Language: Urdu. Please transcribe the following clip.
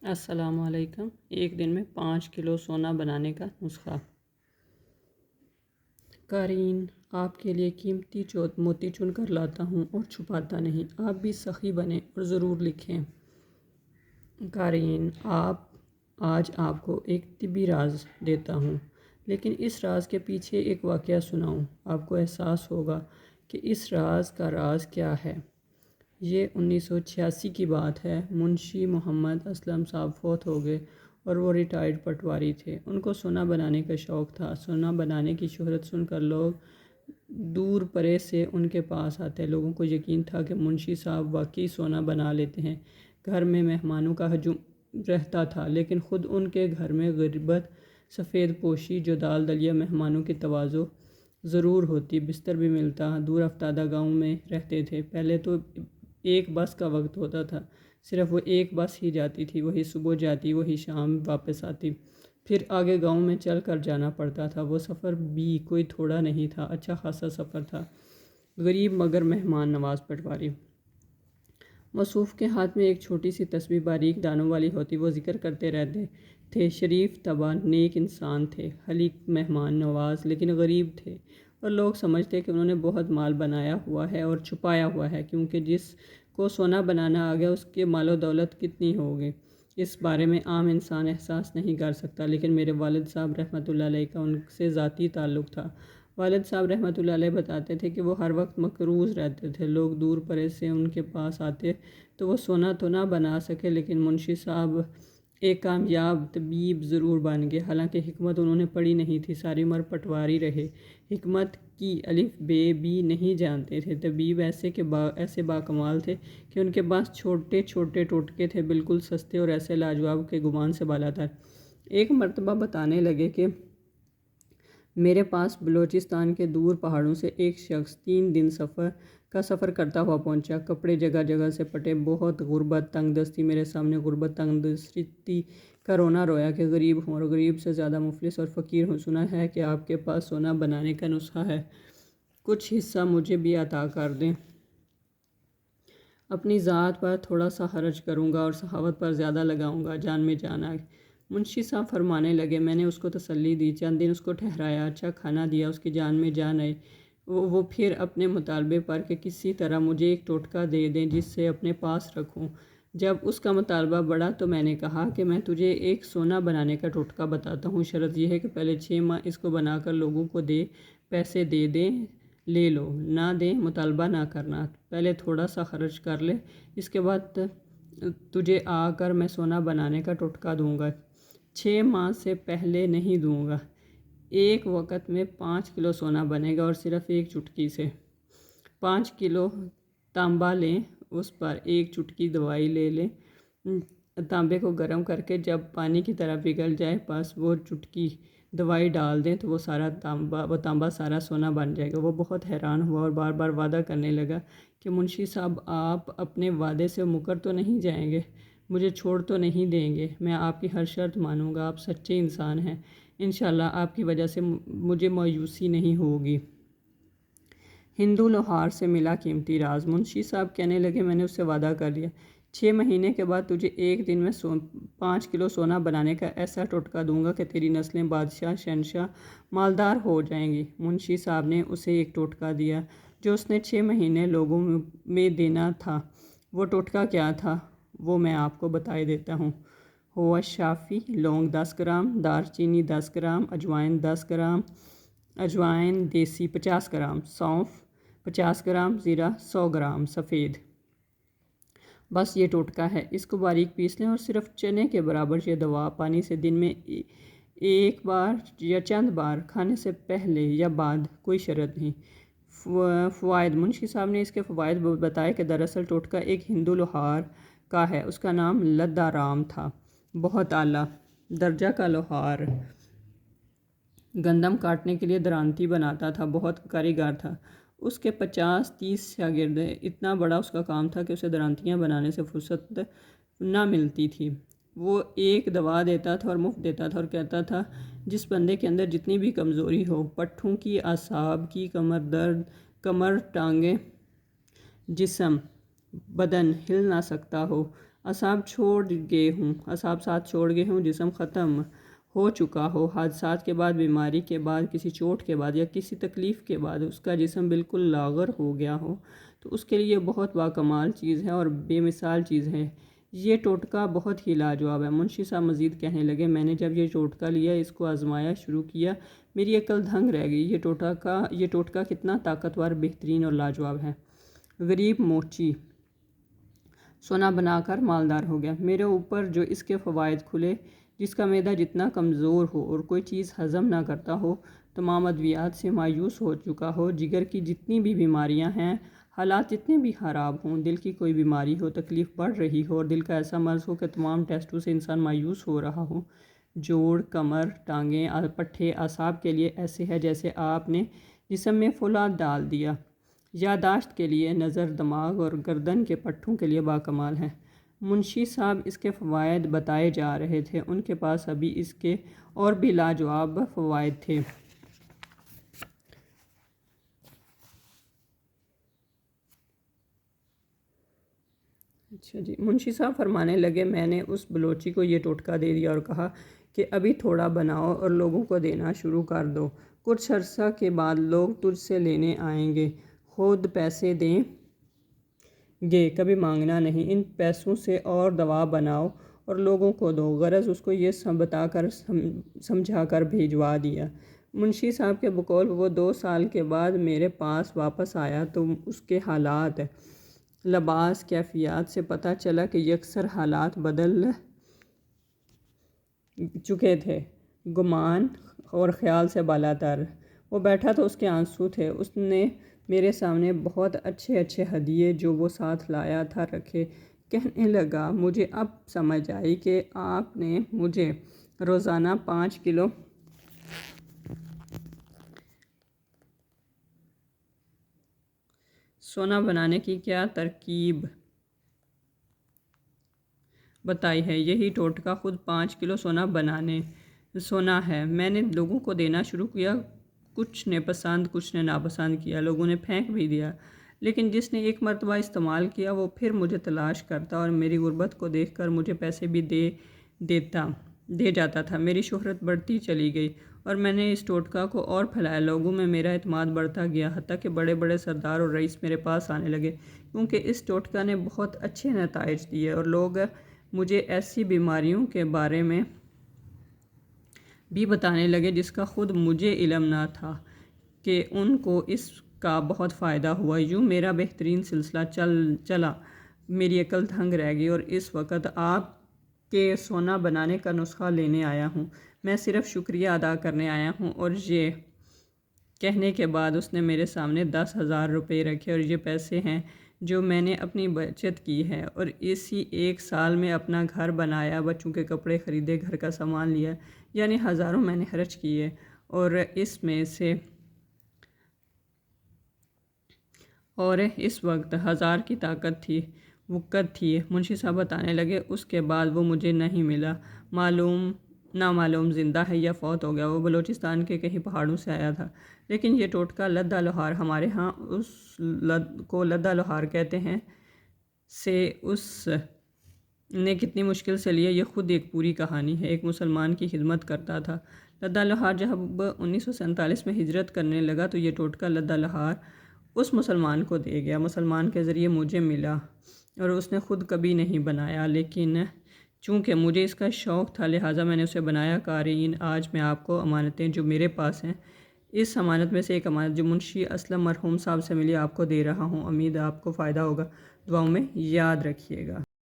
السلام علیکم۔ ایک دن میں 5 کلو سونا بنانے کا نسخہ۔ قارئین، آپ کے لیے قیمتی موتی چن کر لاتا ہوں اور چھپاتا نہیں۔ آپ بھی سخی بنیں اور ضرور لکھیں۔ قارئین، آج آپ کو ایک طبی راز دیتا ہوں، لیکن اس راز کے پیچھے ایک واقعہ سناؤں۔ آپ کو احساس ہوگا کہ اس راز کا راز کیا ہے۔ یہ 1986 کی بات ہے۔ منشی محمد اسلم صاحب فوت ہو گئے اور وہ ریٹائرڈ پٹواری تھے۔ ان کو سونا بنانے کا شوق تھا۔ سونا بنانے کی شہرت سن کر لوگ دور پرے سے ان کے پاس آتے۔ لوگوں کو یقین تھا کہ منشی صاحب واقعی سونا بنا لیتے ہیں۔ گھر میں مہمانوں کا ہجوم رہتا تھا، لیکن خود ان کے گھر میں غربت، سفید پوشی، جدال دلیا مہمانوں کی تواضع ضرور ہوتی، بستر بھی ملتا۔ دور افتادہ گاؤں میں رہتے تھے۔ پہلے تو ایک بس کا وقت ہوتا تھا، صرف وہ ایک بس ہی جاتی تھی، وہی صبح جاتی، وہی شام واپس آتی۔ پھر آگے گاؤں میں چل کر جانا پڑتا تھا۔ وہ سفر بھی کوئی تھوڑا نہیں تھا، اچھا خاصا سفر تھا۔ غریب مگر مہمان نواز پٹواری۔ موصوف کے ہاتھ میں ایک چھوٹی سی تسبیح باریک دانوں والی ہوتی۔ وہ ذکر کرتے رہتے تھے، شریف طبع نیک انسان تھے، حلیق مہمان نواز، لیکن غریب تھے، اور لوگ سمجھتے کہ انہوں نے بہت مال بنایا ہوا ہے اور چھپایا ہوا ہے، کیونکہ جس کو سونا بنانا آ گیا اس کے مال و دولت کتنی ہوگی، اس بارے میں عام انسان احساس نہیں کر سکتا۔ لیکن میرے والد صاحب رحمۃ اللہ علیہ کا ان سے ذاتی تعلق تھا۔ والد صاحب رحمۃ اللہ علیہ بتاتے تھے کہ وہ ہر وقت مقروض رہتے تھے۔ لوگ دور پرے سے ان کے پاس آتے تو وہ سونا تو نہ بنا سکے، لیکن منشی صاحب ایک کامیاب طبیب ضرور بن گئے۔ حالانکہ حکمت انہوں نے پڑھی نہیں تھی، ساری عمر پٹواری رہے، حکمت کی الف بے بھی نہیں جانتے تھے۔ طبیب ایسے باکمال تھے کہ ان کے پاس چھوٹے چھوٹے ٹوٹکے تھے، بالکل سستے اور ایسے لاجواب کہ گمان سے بالاتر۔ ایک مرتبہ بتانے لگے کہ میرے پاس بلوچستان کے دور پہاڑوں سے ایک شخص 3 دن کا سفر کرتا ہوا پہنچا۔ کپڑے جگہ جگہ سے پٹے، بہت غربت، تنگ دستی۔ میرے سامنے غربت، تنگ دستی کا رونا رویا کہ غریب ہوں اور غریب سے زیادہ مفلس اور فقیر ہوں۔ سنا ہے کہ آپ کے پاس سونا بنانے کا نسخہ ہے، کچھ حصہ مجھے بھی عطا کر دیں۔ اپنی ذات پر تھوڑا سا خرچ کروں گا اور سخاوت پر زیادہ لگاؤں گا۔ جان میں جان آئے۔ منشی صاحب فرمانے لگے۔ میں نے اس کو تسلی دی، چند دن اس کو ٹھہرایا، اچھا کھانا دیا، اس کی جان میں جان آئی۔ وہ پھر اپنے مطالبے پر کہ کسی طرح مجھے ایک ٹوٹکا دے دیں جس سے اپنے پاس رکھوں۔ جب اس کا مطالبہ بڑھا تو میں نے کہا کہ میں تجھے ایک سونا بنانے کا ٹوٹکا بتاتا ہوں، شرط یہ ہے کہ پہلے 6 ماہ اس کو بنا کر لوگوں کو دے، پیسے دے دیں لے لو، نہ دیں مطالبہ نہ کرنا، پہلے تھوڑا سا خرچ کر لے، اس کے بعد تجھے آ کر میں سونا بنانے کا ٹوٹکا دوں گا۔ 6 ماہ سے پہلے نہیں دوں گا۔ ایک وقت میں 5 کلو سونا بنے گا اور صرف ایک چٹکی سے۔ 5 کلو تانبا لیں، اس پر ایک چٹکی دوائی لے لیں، تانبے کو گرم کر کے جب پانی کی طرح پگھل جائے بس وہ چٹکی دوائی ڈال دیں تو وہ تانبا سارا سونا بن جائے گا۔ وہ بہت حیران ہوا اور بار بار وعدہ کرنے لگا کہ منشی صاحب آپ اپنے وعدے سے مکر تو نہیں جائیں گے، مجھے چھوڑ تو نہیں دیں گے، میں آپ کی ہر شرط مانوں گا، آپ سچے انسان ہیں، انشاءاللہ آپ کی وجہ سے مجھے مایوسی نہیں ہوگی۔ ہندو لوہار سے ملا قیمتی راز۔ منشی صاحب کہنے لگے، میں نے اس سے وعدہ کر لیا، 6 مہینے کے بعد تجھے ایک دن میں 5 کلو سونا بنانے کا ایسا ٹوٹکا دوں گا کہ تیری نسلیں بادشاہ، شہنشاہ، مالدار ہو جائیں گی۔ منشی صاحب نے اسے ایک ٹوٹکا دیا جو اس نے 6 مہینے لوگوں میں دینا تھا۔ وہ ٹوٹکا کیا تھا وہ میں آپ کو بتائے دیتا ہوں۔ ہوا شافی، لونگ 10 گرام، دار چینی 10 گرام، اجوائن 10 گرام، اجوائن دیسی 50 گرام، سونف 50 گرام، زیرہ 100 گرام، سفید۔ بس یہ ٹوٹکا ہے، اس کو باریک پیس لیں اور صرف چنے کے برابر یہ دوا پانی سے دن میں ایک بار یا چند بار، کھانے سے پہلے یا بعد، کوئی شرط نہیں۔ فوائد۔ منشی صاحب نے اس کے فوائد بتائے کہ دراصل ٹوٹکا ایک ہندو لوہار کا ہے، اس کا نام لدھا رام تھا، بہت اعلیٰ درجہ کا لوہار، گندم کاٹنے کے لیے درانتی بناتا تھا، بہت کاریگر تھا۔ اس کے 50-30 شاگرد، اتنا بڑا اس کا کام تھا کہ اسے درانتیاں بنانے سے فرصت نہ ملتی تھی۔ وہ ایک دوا دیتا تھا اور مفت دیتا تھا اور کہتا تھا جس بندے کے اندر جتنی بھی کمزوری ہو، پٹھوں کی، اعصاب کی، کمر درد، کمر، ٹانگیں، جسم، بدن ہل نہ سکتا ہو، اعصاب ساتھ چھوڑ گئے ہوں، جسم ختم ہو چکا ہو، حادثات کے بعد، بیماری کے بعد، کسی چوٹ کے بعد یا کسی تکلیف کے بعد اس کا جسم بالکل لاغر ہو گیا ہو، تو اس کے لیے بہت باکمال چیز ہے اور بے مثال چیز ہے۔ یہ ٹوٹکا بہت ہی لاجواب ہے۔ منشی صاحب مزید کہنے لگے، میں نے جب یہ ٹوٹکا لیا، اس کو آزمایا شروع کیا، میری عقل دھنگ رہ گئی۔ یہ ٹوٹکا کتنا طاقتور، بہترین اور لاجواب ہے۔ غریب موچی سونا بنا کر مالدار ہو گیا۔ میرے اوپر جو اس کے فوائد کھلے، جس کا معدہ جتنا کمزور ہو اور کوئی چیز ہضم نہ کرتا ہو، تمام ادویات سے مایوس ہو چکا ہو، جگر کی جتنی بھی بیماریاں ہیں، حالات جتنے بھی خراب ہوں، دل کی کوئی بیماری ہو، تکلیف بڑھ رہی ہو اور دل کا ایسا مرض ہو کہ تمام ٹیسٹوں سے انسان مایوس ہو رہا ہو، جوڑ، کمر، ٹانگیں، پٹھے، اعصاب کے لیے ایسے ہے جیسے آپ نے جسم میں فولاد ڈال دیا، یادداشت کے لیے، نظر، دماغ اور گردن کے پٹھوں کے لیے باکمال ہے۔ منشی صاحب اس کے فوائد بتائے جا رہے تھے، ان کے پاس ابھی اس کے اور بھی لاجواب فوائد تھے۔ اچھا جی، منشی صاحب فرمانے لگے، میں نے اس بلوچی کو یہ ٹوٹکا دے دیا اور کہا کہ ابھی تھوڑا بناؤ اور لوگوں کو دینا شروع کر دو، کچھ عرصہ کے بعد لوگ تجھ سے لینے آئیں گے، خود پیسے دیں گے، کبھی مانگنا نہیں، ان پیسوں سے اور دوا بناؤ اور لوگوں کو دو۔ غرض اس کو یہ بتا کر سمجھا کر بھیجوا دیا۔ منشی صاحب کے بقول وہ 2 سال کے بعد میرے پاس واپس آیا تو اس کے حالات، لباس، کیفیات سے پتہ چلا کہ یکسر حالات بدل چکے تھے، گمان اور خیال سے بالاتر۔ وہ بیٹھا تو اس کے آنسو تھے۔ اس نے میرے سامنے بہت اچھے اچھے ہدیے جو وہ ساتھ لایا تھا رکھے۔ کہنے لگا، مجھے اب سمجھ آئی کہ آپ نے مجھے روزانہ 5 کلو سونا بنانے کی کیا ترکیب بتائی ہے۔ یہی ٹوٹکا خود 5 کلو سونا ہے۔ میں نے لوگوں کو دینا شروع کیا، کچھ نے پسند، کچھ نے ناپسند کیا، لوگوں نے پھینک بھی دیا، لیکن جس نے ایک مرتبہ استعمال کیا وہ پھر مجھے تلاش کرتا اور میری غربت کو دیکھ کر مجھے پیسے بھی دے جاتا تھا۔ میری شہرت بڑھتی چلی گئی اور میں نے اس ٹوٹکا کو اور پھیلایا، لوگوں میں میرا اعتماد بڑھتا گیا، حتیٰ کہ بڑے بڑے سردار اور رئیس میرے پاس آنے لگے، کیونکہ اس ٹوٹکا نے بہت اچھے نتائج دیے، اور لوگ مجھے ایسی بیماریوں کے بارے میں بھی بتانے لگے جس کا خود مجھے علم نہ تھا کہ ان کو اس کا بہت فائدہ ہوا۔ یوں میرا بہترین سلسلہ چلا، میری عقل دھنگ رہ گئی اور اس وقت آپ کے سونا بنانے کا نسخہ لینے آیا ہوں۔ میں صرف شکریہ ادا کرنے آیا ہوں۔ اور یہ کہنے کے بعد اس نے میرے سامنے 10,000 روپے رکھے، اور یہ پیسے ہیں جو میں نے اپنی بچت کی ہے، اور اسی 1 سال میں اپنا گھر بنایا، بچوں کے کپڑے خریدے، گھر کا سامان لیا، یعنی ہزاروں میں نے خرچ کیے، اور اس وقت 1000 کی وقت تھی۔ منشی صاحب بتانے لگے، اس کے بعد وہ مجھے نہیں ملا، نامعلوم زندہ ہے یا فوت ہو گیا۔ وہ بلوچستان کے کہیں پہاڑوں سے آیا تھا، لیکن یہ ٹوٹکا لدہ لوہار، ہمارے ہاں اس کو لدہ لوہار کہتے ہیں، سے اس نے کتنی مشکل سے لیا، یہ خود ایک پوری کہانی ہے۔ ایک مسلمان کی خدمت کرتا تھا لدہ لوہار۔ جب 1947 میں ہجرت کرنے لگا تو یہ ٹوٹکا لدہ لوہار اس مسلمان کو دے گیا، مسلمان کے ذریعے مجھے ملا، اور اس نے خود کبھی نہیں بنایا، لیکن چونکہ مجھے اس کا شوق تھا لہٰذا میں نے اسے بنایا۔ قارئین، آج میں آپ کو امانتیں جو میرے پاس ہیں، اس امانت میں سے ایک امانت جو منشی اسلم مرحوم صاحب سے ملی، آپ کو دے رہا ہوں۔ امید آپ کو فائدہ ہوگا، دعاؤں میں یاد رکھیے گا۔